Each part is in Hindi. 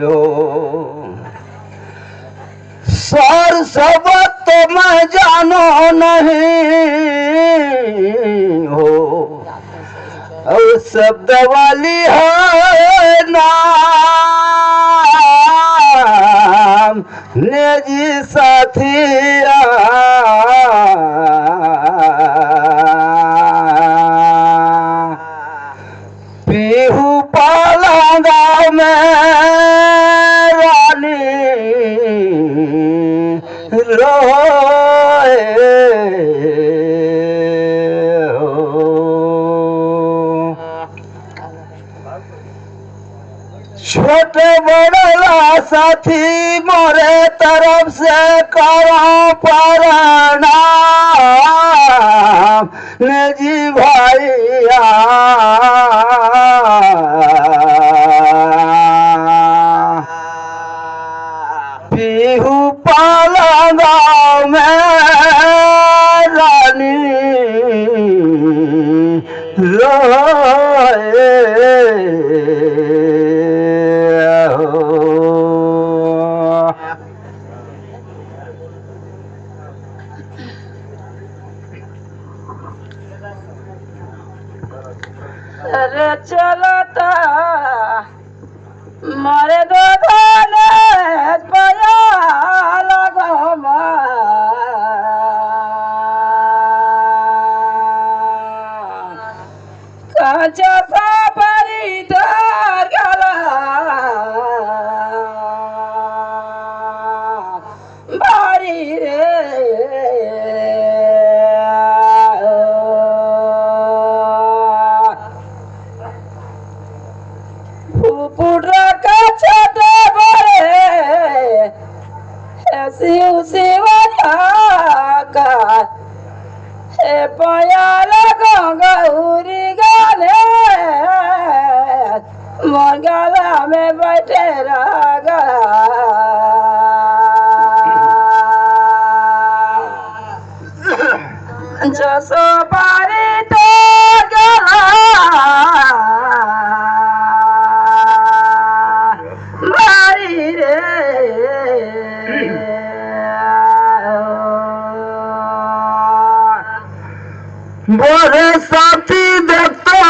हो सार सब तुम जानो नहीं हो और शब्द वाली है नाम ने जी साथिया पीहू पाला गाँव में रानी रोए हो छोटे बड़ा साथी मोरे तरफ से करो प्रणाम ने जी भैया पीहू पाला गाँव में रानी रोए हो अरे चलता मारे दो धाने पया लगो काचा सापरी धर गला भारी रे पुटरा का छोटे बड़े शिव शिवना का हे पयाल गंगौरी गाने मन गला में बैठे रहा जसो बारी तो गला भारी रे बोरे साथी देखता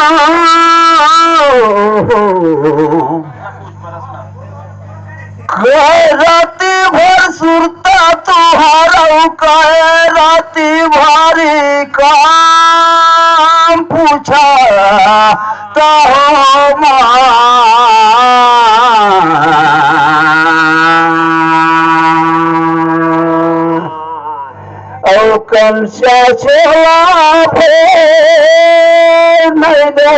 राती भर सुरता तुहारा कहे राती भारी काम पूछा तो और कम से छेला नहीं दो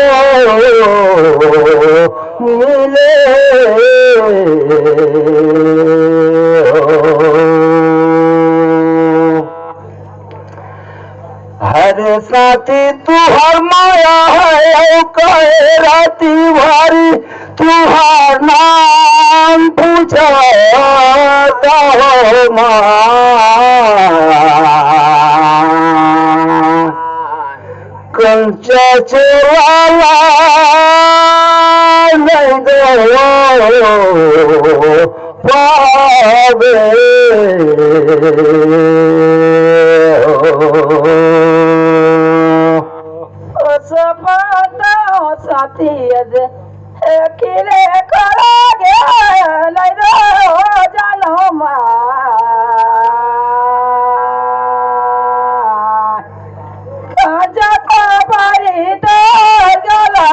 मिले हर साथी तू हर माया है कहे राती भारी तुहार नाम पूछा तो कंचा चेवाला नहीं दो पावे सपाता साथी किले करोगे नहीं दो जानो काचा बारी तो गला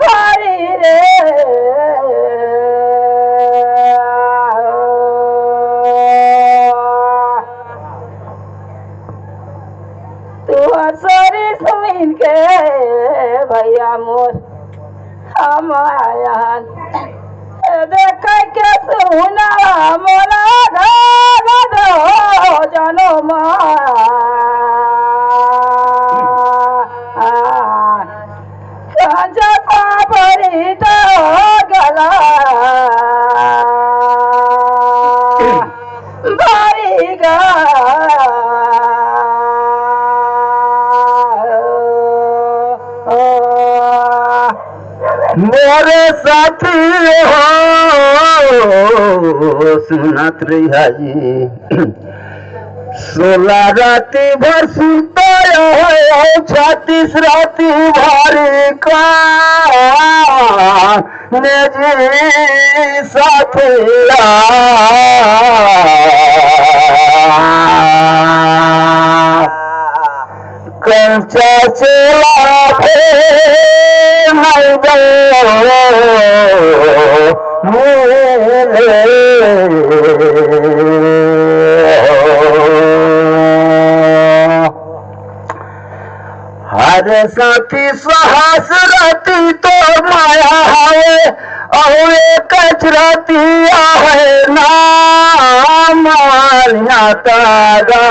भारी रे सरी सुन के भैया मोर हम आया देख के सुना मोला दो जानो कांचा पापड़ी तो गला भारी गा Oh मेरे साथी हो सुनत रही 16 राती भर सुनता है 36 राती भारी का जी साथिया कंचा चला हर साथी साहस रहती तो माया है और कचराती है ना मानिया तारा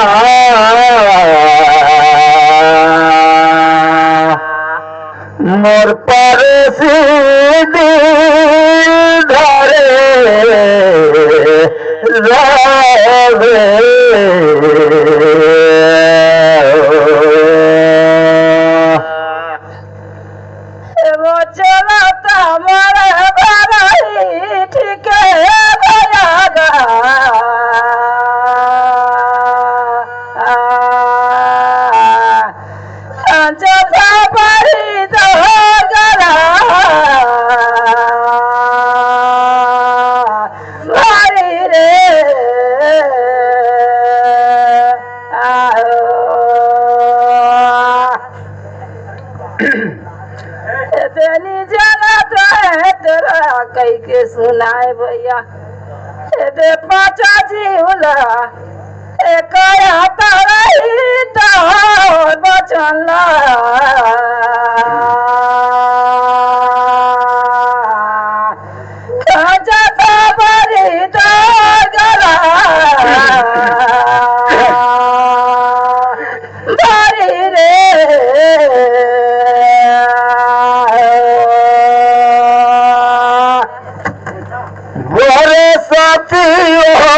मोर पर सीधी धरे रहे वो चलाता मरे बराई ठीक है बयागा संजता परी तो गला भारी रे तेनी जाना तो है तेरा कई के सुनाए भैया दे पाचा जीवला एक आता रही तो बचला खजता बरी तो गला भारी रे मोरे साथी हो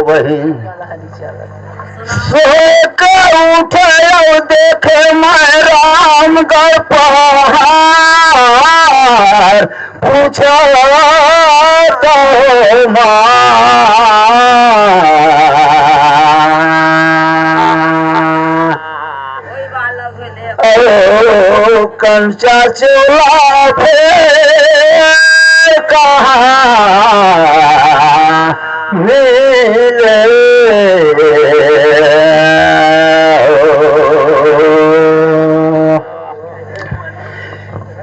वही सोकर उठे देखे मैं रामगढ़ पहाड़ पूछो ओ कंचा चोला फिर कहाँ मिले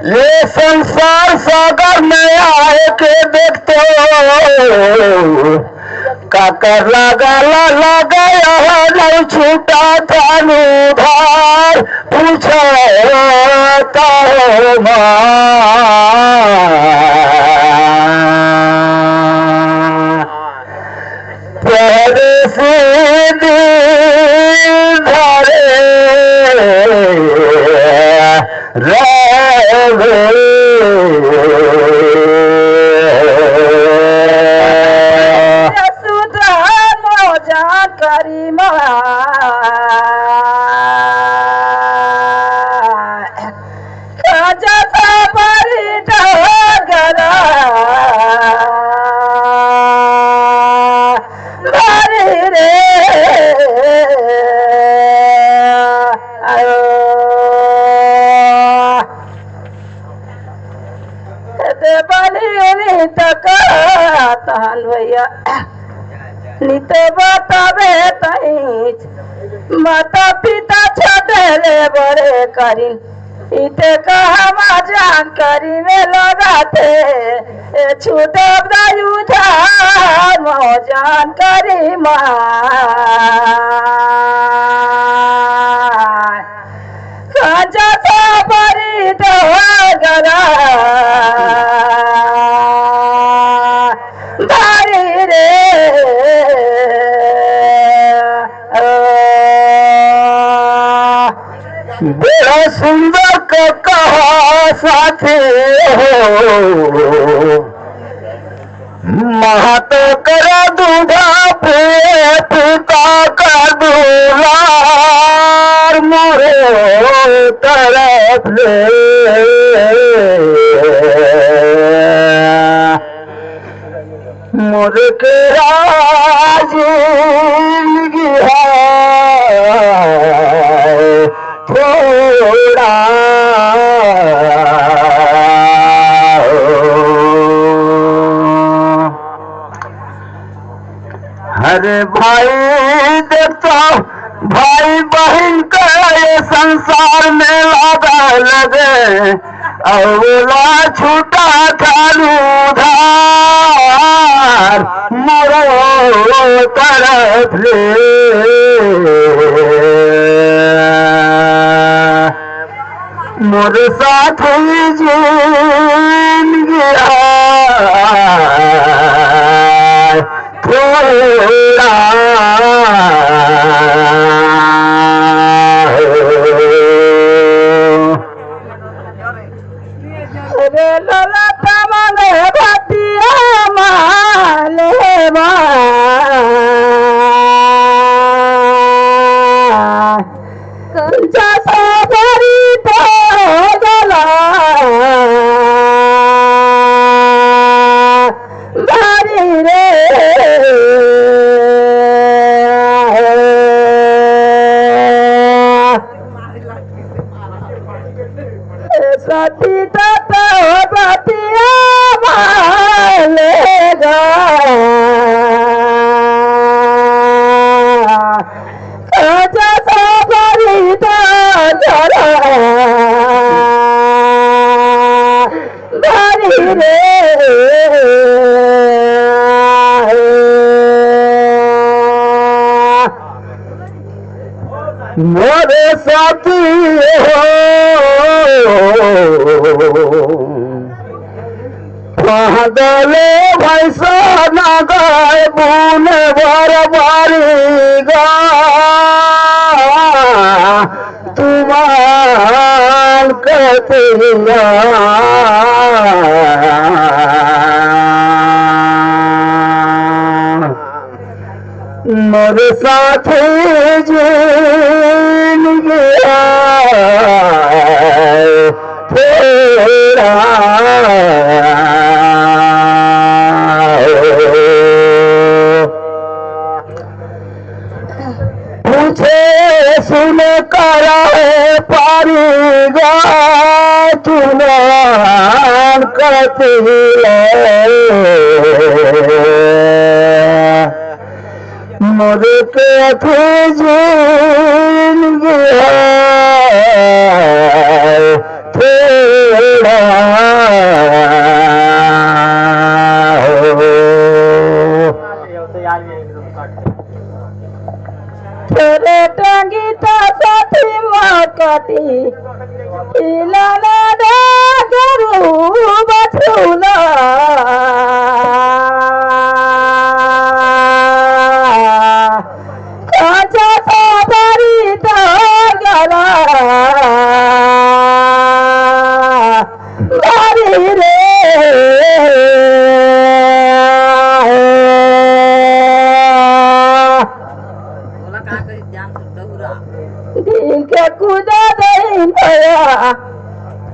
ये संसार सागर में आए के देखते हो काकर लगा नहीं छूटा था उधार पूछो तो पहले सीधी धरे करी खजता परी गला भारी रे बनी तक तान भैया नित बतावे तईच माता पिता छोटे बड़े करीन इते कहा जानकारी में लगाते छूटे युधा जानकारी खजता बरी गला भारी रे बड़ा सुंदर का कहा साथी हो महतो करा दूधा पे पिता का दूलार मोरे तरफ ले मोरे के जिंदगी है थोड़ा अरे भाई देखता भाई बहन का ये संसार में लगा लगे अवला छूटा खालू धार मोरो तरफ ले मोरे साथ जिंदगी थोड़ा रे लोला तमने भतिया माले कंचा सबरी तो गला भारी रे साथी तो बतिया मालेगा कंचा सबरी तो गला भारी रे मोरे साथी हो पागले भैसा न गए बुने बरबारी गा तुमान कतिया मोरे साथी जिंदगी थोड़ा पूछे सुने कराए पारी गा तुमान कतिया मोरे के थे जिंदगी थोड़ा तेरे टंगी तो साथी मकटी इलाना दे गरू बछुला कंचा सबरी तो गला भारी रे दिल के कुदा नहीं भया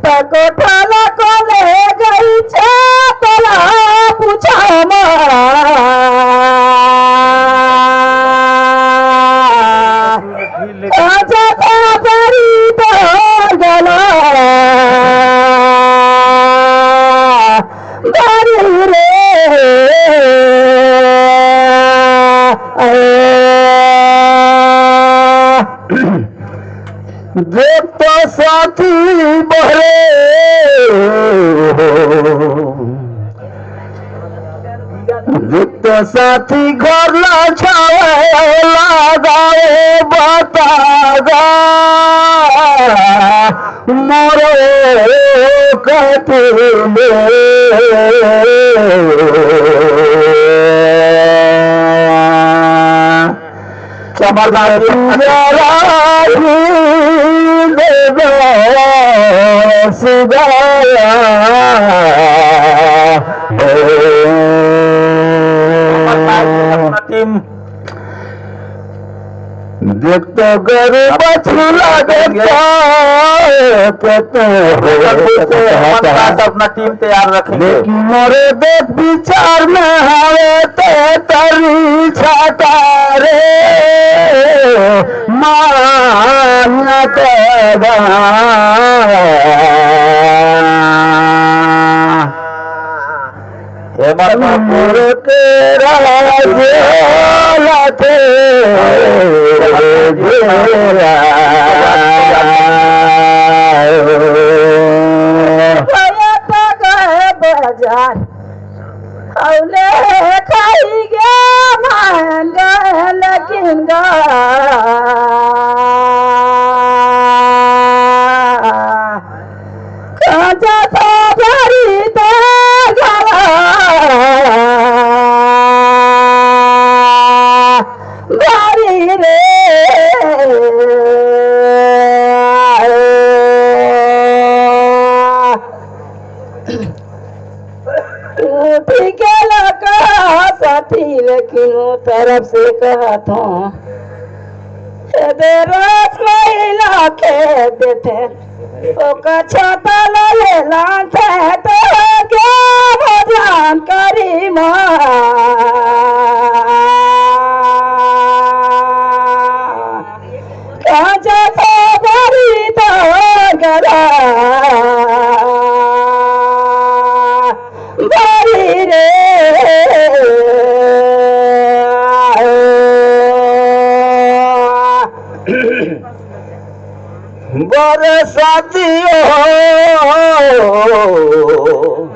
तको ठाला को ले गई छापला पूछा कंचा सबरी तो गला भारी रे देख तो साथी बहरे देख तो साथी घर ला छावे लगाए बतागा मोरे कतिले चमरदार सुगाया देख तो गरीब छूला अपना टीम तैयार रखेंगे। मोरे देख विचार में हवे ते तरी छाता रे मान्य मोर के राजे बाजार औले खाई गया महंगा लेकिन कांचा तो भरी तो भारी रे ठीक है लगा साथी लेकिन वो तरफ से कहा था रस महिला खेत देते ओ छाता ले लाते तो क्या भजन करी माँ कांचा तो भरी तो गला भारी रे बरसातियों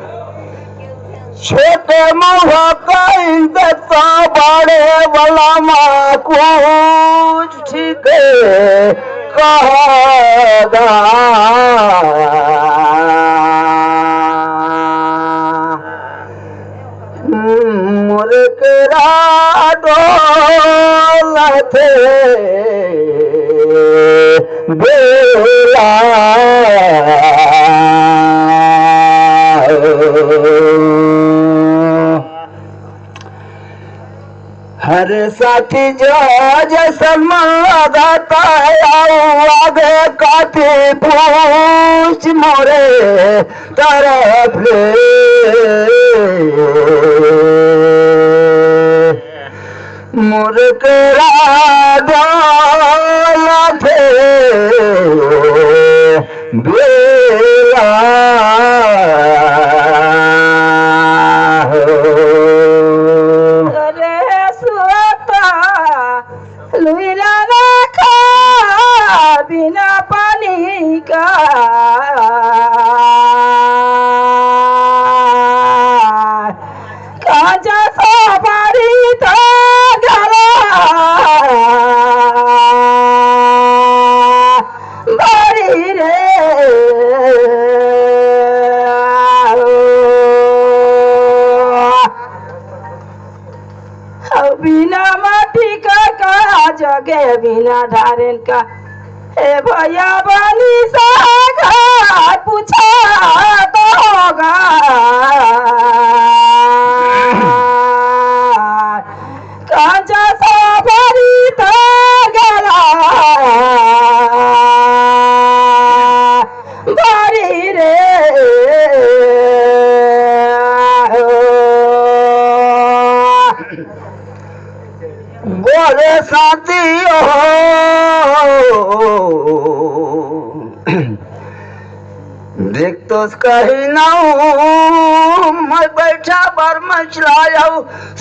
छोटे मुहा कहीं देता बड़े वाला माँ कुछ ठीक कहेगा मुर्करा डोलते बेला हर साथी जो जैसलमान लगाता है आगे काटे पूछ मोरे तरफ ले मुर्करा डाला थे बेला लुइला रखा बिना पानी का कांचा सो बारी तो गला बारी रे बिना माटी का जगे बिना धारेन का हे भैया बनी सागा पूछा तो होगा कांचा सा भरी तो गला भारी रे बोले साथियों देख तो कहीं ना मैं बैठा पर मचलाया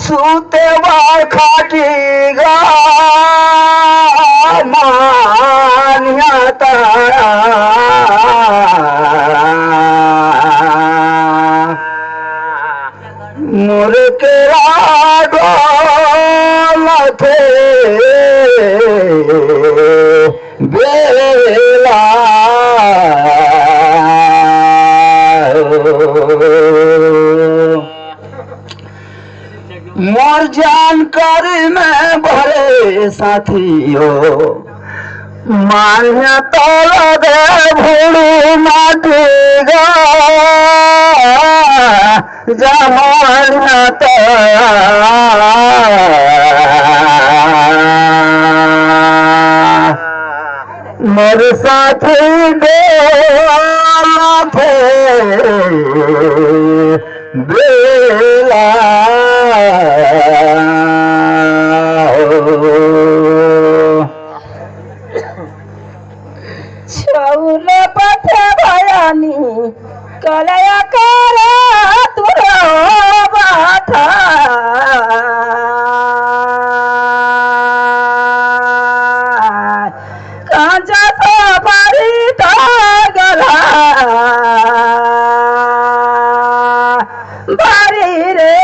सूते बार खाटीगा मानिया तारा मुर्करा डोला थे बेला मोर जानकारी में भरे साथियों मान्य तो लगे भूड़ी माटी गा जमान्य तो मोर साथी डोला थे बेला छौल पथे भयानी कलया करा तुरो बाथा कांचा तो बारी तो गला बारी रे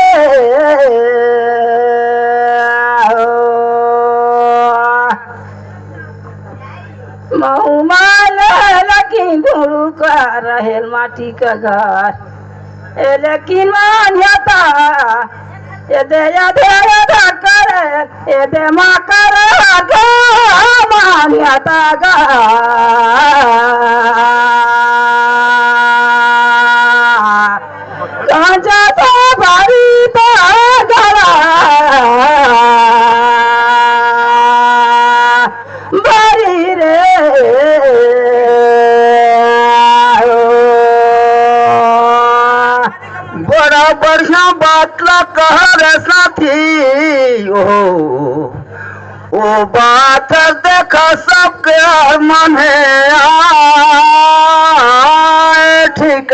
बहुमान लेकिन गुरु का रहे माटी का घर लेकिन मान्यता ये दे करे ये दे माँ करे मान्यता गा कांचा तो भारी तो गला बारी रे बड़ा बढ़िया बात ला कह रे साथी ओ बात देखा सबके मन आए ठीक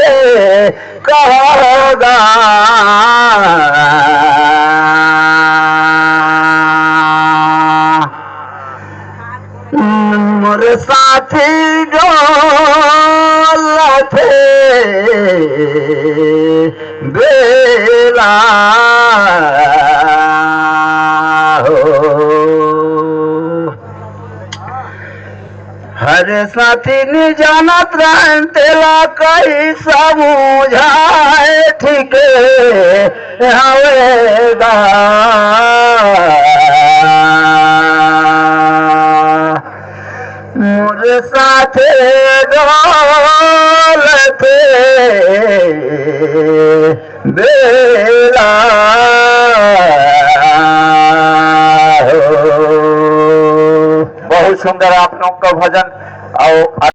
कहोगा मोरे साथी थे बेला हो हरे साथी ने जानत रहन तेला कही समझाए ठीक हवेगा मोरे साथे डोलते बेला हो। बहुत सुंदर आप लोगों का भजन और